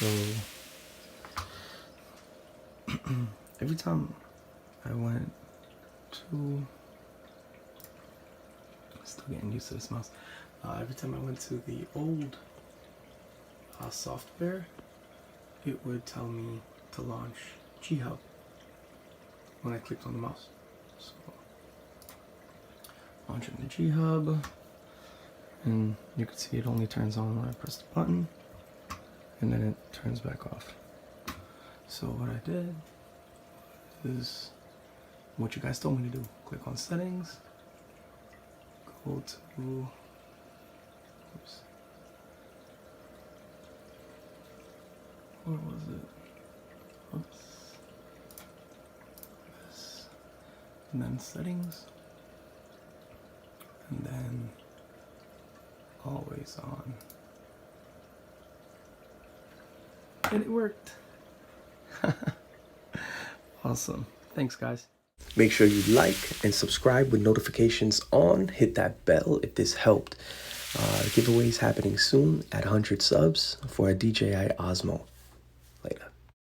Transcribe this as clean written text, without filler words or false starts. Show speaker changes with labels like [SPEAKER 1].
[SPEAKER 1] So every time I went to, still getting used to this mouse. Every time I went to the old software, it would tell me to launch G-Hub when I clicked on the mouse. So launching the G-Hub, and you can see it only turns on when I press the button, and then it turns back off. So what I did is what you guys told me to do. Click on settings, go to, oops, where was it? Oops. This. And then settings, and then always on. And it worked. Awesome. Thanks, guys. Make sure you like and subscribe with notifications on. Hit that bell if this helped. Giveaways happening soon at 100 subs for a DJI Osmo.